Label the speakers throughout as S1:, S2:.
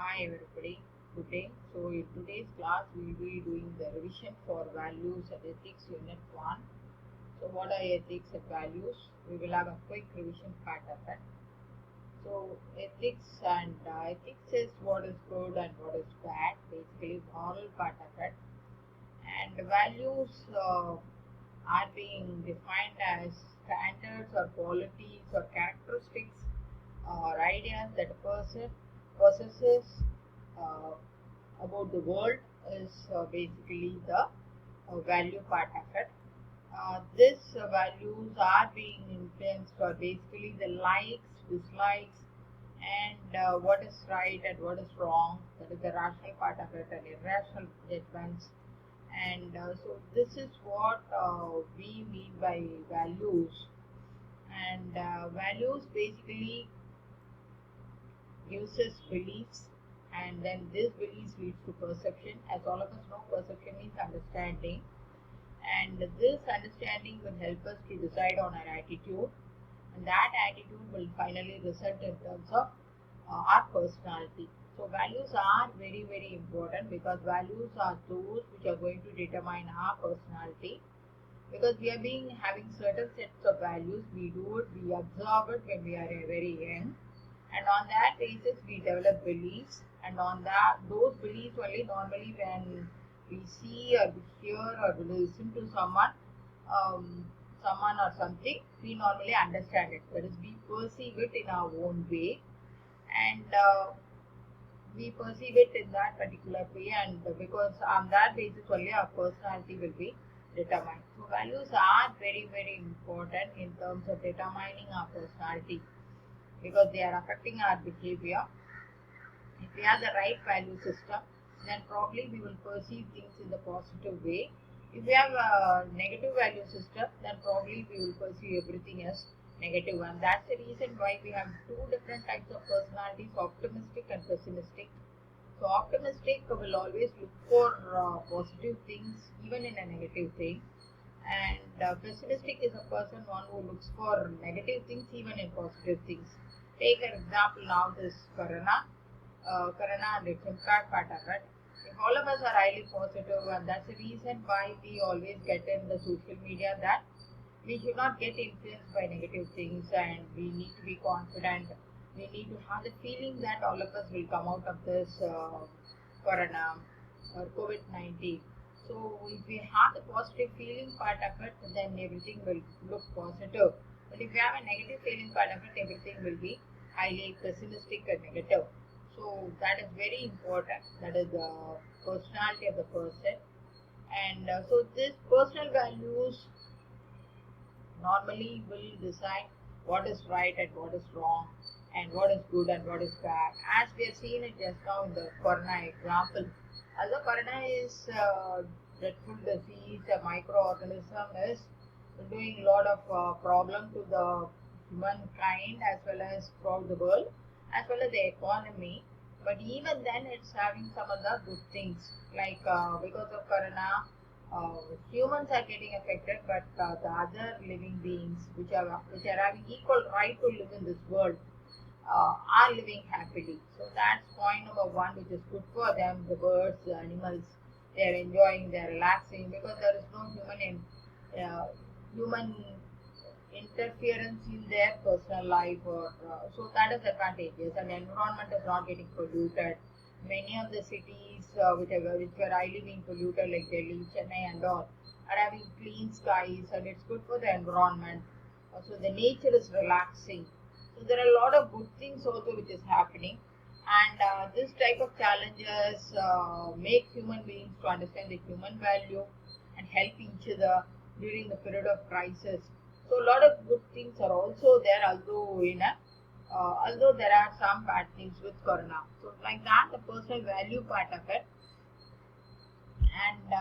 S1: Hi everybody, good day. So in today's class we will be doing the revision for values and ethics unit 1. So what are ethics and values? We will have a quick revision part of it. So ethics is what is good and what is bad, basically moral part of it. And values are being defined as standards or qualities or characteristics or ideas that a person possesses uh, about the world is basically the value part of it. These values are being influenced by basically the likes, dislikes, and what is right and what is wrong. That is the rational part of it and irrational judgments. And so this is what we mean by values. And values basically uses beliefs, and then this beliefs leads to perception. As all of us know, perception means understanding, and this understanding will help us to decide on our attitude, and that attitude will finally result in terms of our personality. So values are very important because values are those which are going to determine our personality, because we are being having certain sets of values. We do it, we observe it when we are very young, and on that basis we develop beliefs, and on that those beliefs only normally when we see or we hear or we listen to um, someone or something, we normally understand it. That is, we perceive it in our own way, and we perceive it in that particular way, and because on that basis only our personality will be determined. So values are very important in terms of determining our personality, because they are affecting our behavior. If we have the right value system, then probably we will perceive things in the positive way. If we have a negative value system, then probably we will perceive everything as negative. And that's the reason why we have two different types of personalities, optimistic and pessimistic. So optimistic will always look for positive things even in a negative thing, and pessimistic is a person one who looks for negative things even in positive things. Take an example now, this corona and its impact part of it. If all of us are highly positive, and that's the reason why we always get in the social media that we should not get influenced by negative things, and we need to be confident. We need to have the feeling that all of us will come out of this corona or COVID-19. So if we have the positive feeling part of it, then everything will look positive. But if we have a negative feeling part of it, everything will be highly pessimistic and negative. So that is very important. That is the personality of the person. And so these personal values normally will decide what is right and what is wrong, and what is good and what is bad. As we have seen it just now in the corona example, although corona is dreadful disease, a microorganism is doing a lot of problem to the humankind as well as throughout the world, as well as the economy. But even then, it's having some of the good things, like because of corona, uh, humans are getting affected, but the other living beings which are having equal right to live in this world are living happily. So that's point number one, which is good for them. The birds, the animals, they are enjoying, they are relaxing, because there is no human interference in their personal life, or so that is advantageous, and the environment is not getting polluted. Many of the cities which are highly being polluted, like Delhi, Chennai, and all, are having clean skies, and it's good for the environment. So the nature is relaxing. So there are a lot of good things also which is happening, and this type of challenges make human beings to understand the human value and help each other during the period of crisis. So a lot of good things are also there, although there are some bad things with corona. So like that, the personal value part of it, and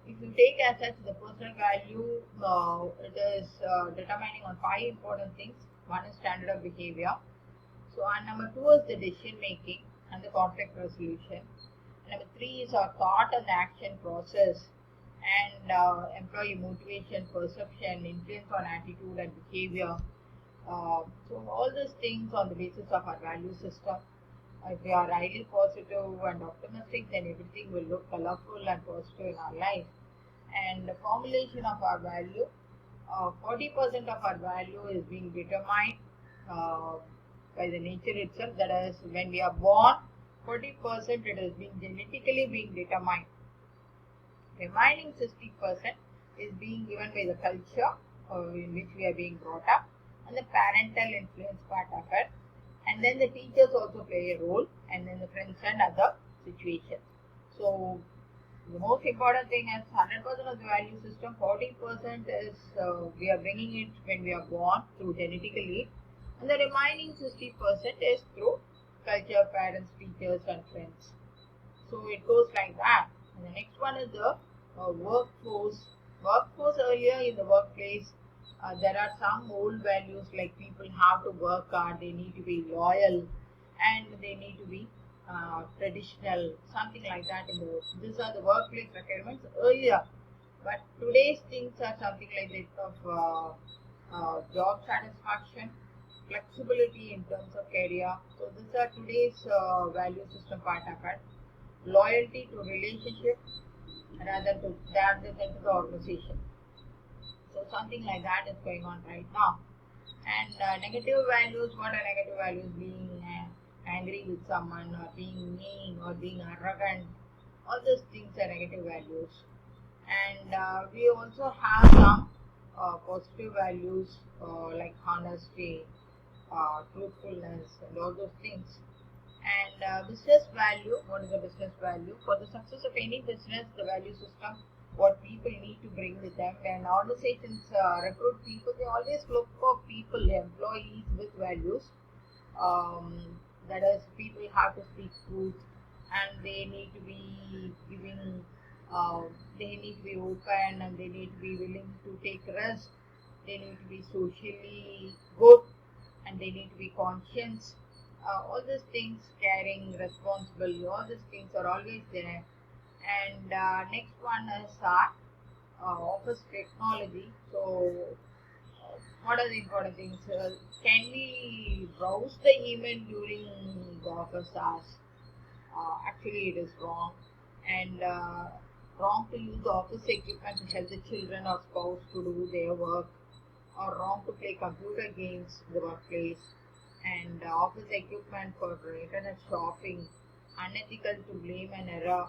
S1: if you take as such the personal value, it is determining on five important things. One is standard of behavior. So, and number two is the decision making and the conflict resolution. And number three is our thought and action process, and employee motivation, perception, influence on attitude and behavior. So all these things on the basis of our value system. If we are highly positive and optimistic, then everything will look colorful and positive in our life. And the formulation of our value, 40% of our value is being determined uh, by the nature itself. That is, when we are born, 40% it is being genetically being determined. Remaining 60% is being given by the culture in which we are being brought up, and the parental influence part of it, and then the teachers also play a role, and then the friends and other situations. So the most important thing is 100% of the value system, 40% is we are bringing it when we are born through genetically, and the remaining 60% is through culture, parents, teachers, and friends. So it goes like that. And the next one is the workforce. Workforce, earlier in the workplace, there are some old values like people have to work hard, they need to be loyal, and they need to be traditional, something like that. These are the workplace requirements earlier. But today's things are something like that of job satisfaction, flexibility in terms of career. So these are today's value system part of it. Loyalty to relationship rather than to the organization. So something like that is going on right now. And negative values, what are negative values? Being angry with someone, or being mean, or being arrogant. All these things are negative values. And we also have some positive values like honesty, truthfulness, and all those things. And business value, what is the business value? For the success of any business, the value system, what people need to bring with them. When organizations recruit people, they always look for people, employees with values. That is, people have to speak truth, and they need to be giving, they need to be open, and they need to be willing to take risks. They need to be socially good, and they need to be conscious. All these things, caring, responsible, all these things are always there. And next one is office technology. So what are the important things? Can we browse the email during the office hours? Actually, it is wrong, and wrong to use the office equipment to help the children or spouse to do their work, or wrong to play computer games in the workplace, and office equipment for internet shopping, unethical to blame an error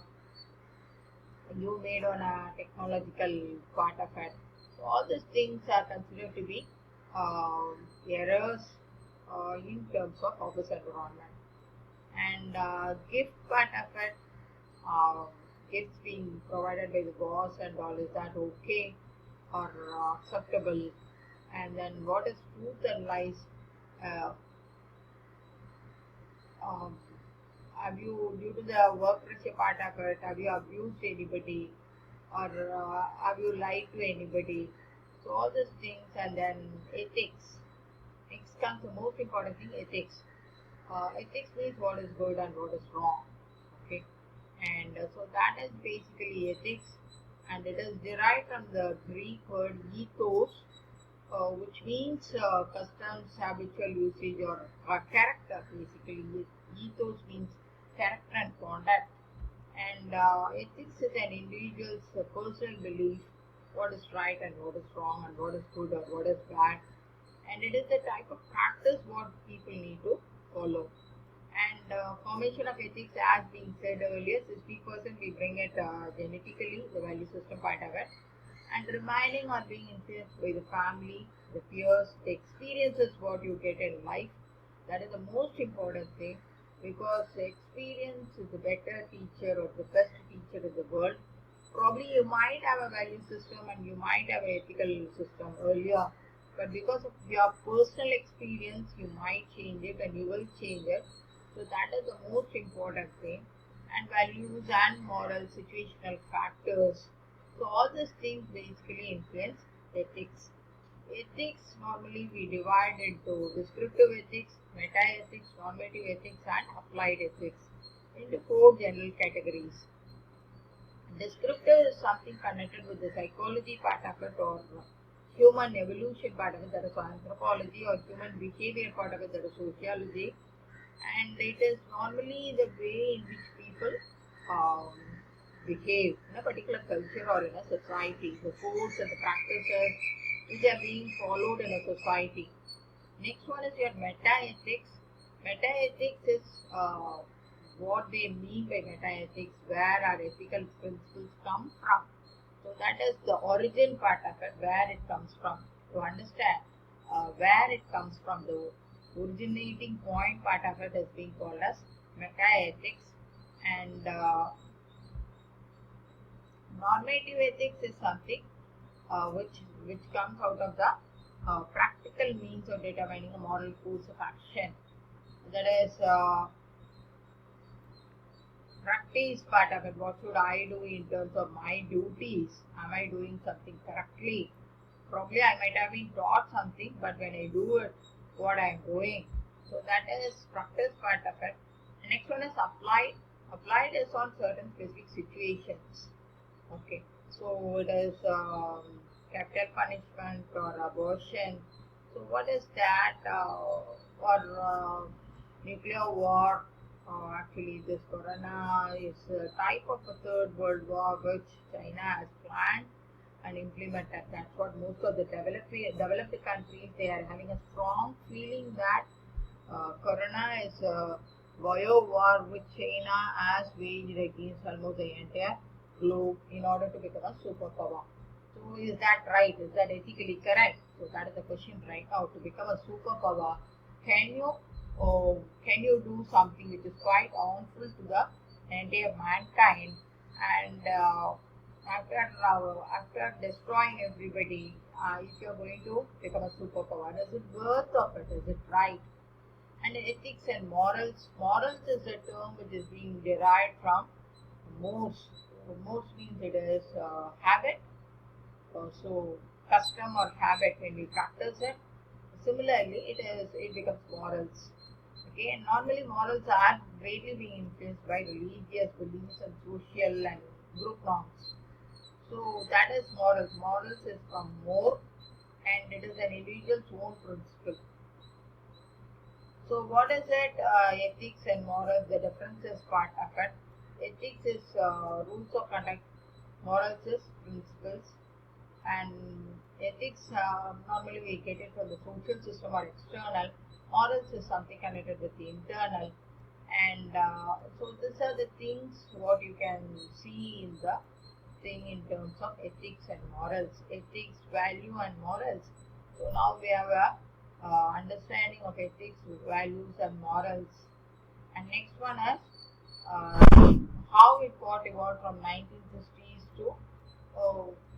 S1: you made on a technological part of it. So all these things are considered to be errors in terms of office environment. And gift part of it, uh, gifts being provided by the boss and all, is that okay or acceptable? And then what is truth and lies? Uh, um, have you, due to the work pressure part of it, have you abused anybody, or have you lied to anybody? So all these things. And then ethics. Next comes the most important thing, ethics. Ethics means what is good and what is wrong. Okay, and so that is basically ethics, and it is derived from the Greek word ethos, which means customs, habitual usage, or character. Basically, ethos means character and conduct, and ethics is an individual's personal belief, what is right and what is wrong, and what is good or what is bad, and it is the type of practice what people need to follow. And formation of ethics, as being said earlier, 60% we bring it genetically, the value system part of it, and remaining are being influenced by the family, the peers, the experiences what you get in life. That is the most important thing, because the experience is the better teacher or the best teacher in the world. Probably you might have a value system and you might have an ethical system earlier, but because of your personal experience, you might change it and you will change it. So that is the most important thing. And values and moral situational factors. So all these things basically influence ethics. Ethics normally we divide into descriptive ethics, meta ethics, normative ethics, and applied ethics into four general categories. Descriptive is something connected with the psychology part of it, or human evolution part of it, that is anthropology, or human behavior part of it, that is sociology. and it is normally the way in which people um, behave in a particular culture or in a society, the codes and the practices which are being followed in a society. Next one is your meta-ethics. Meta-ethics is what they mean by meta-ethics, where our ethical principles come from. So that is the origin part of it, where it comes from. To understand where it comes from, the originating point part of it is being called as meta-ethics. And normative ethics is something which comes out of the practical means of determining a moral course of action. That is practice part of it. What should I do in terms of my duties? Am I doing something correctly? Probably I might have been taught something, but when I do it, what I am doing. So that is practice part of it. The next one is applied. Applied is on certain specific situations. Okay, so it is capital punishment or abortion. So what is that? Or nuclear war. Actually, this corona is a type of a third world war which China has planned and implemented. That's what most of the developed countries, they are having a strong feeling that corona is a bio war which China has waged against almost the entire globe in order to become a superpower. So is that right? Is that ethically correct? So that is the question right now. To become a superpower, can you do something which is quite harmful to the entire mankind, and after destroying everybody, if you are going to become a superpower, is it worth of it? Is it right? And ethics and morals. Morals is a term which is being derived from mores. Mores means it is habit, so custom or habit when we practice it. Similarly, it becomes morals. Okay, and normally morals are greatly being influenced by religious beliefs and social and group norms. So that is morals. Morals is from more, and it is an individual's own principle. So what is it? Ethics and morals. The difference is part of it. Ethics is rules of conduct. Morals is principles. And ethics normally we get it from the social system or external. Morals is something connected with the internal. And so these are the things what you can see in the thing in terms of ethics and morals. Ethics, value and morals. So now we have a understanding of ethics, values and morals. And next one is how it got evolved from 1960s to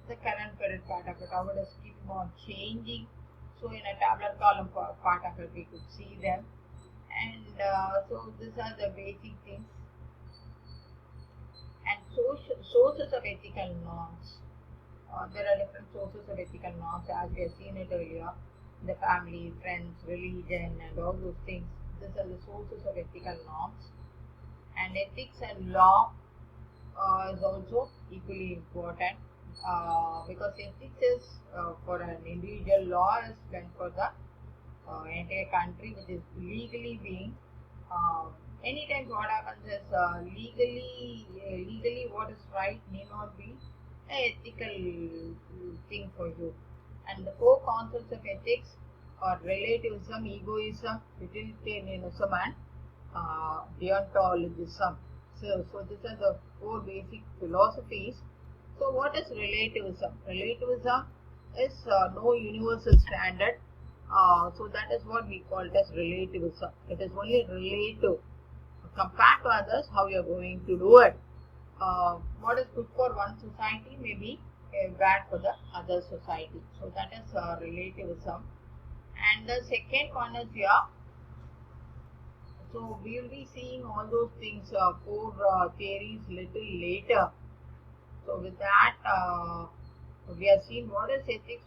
S1: the current period part of it, how it is keeping on changing. So in a tabular column part of it we could see them, and so these are the basic things. And sources of ethical norms. There are different sources of ethical norms as we have seen it earlier. The family, friends, religion and all those things. These are the sources of ethical norms. And ethics and law is also equally important. Because ethics is for an individual, law is meant for the entire country, which is legally being. Anytime what happens is legally what is right may not be an ethical thing for you. And the four concepts of ethics are relativism, egoism, utilitarianism, and deontologism. So these are the four basic philosophies. So what is relativism? Relativism is no universal standard. So that is what we call it as relativism. It is only relative. Compared to others, how you are going to do it. What is good for one society may be bad for the other society. So that is relativism. And the second one is here. So we will be seeing all those things, four theories little later. So with that, we have seen what is ethics,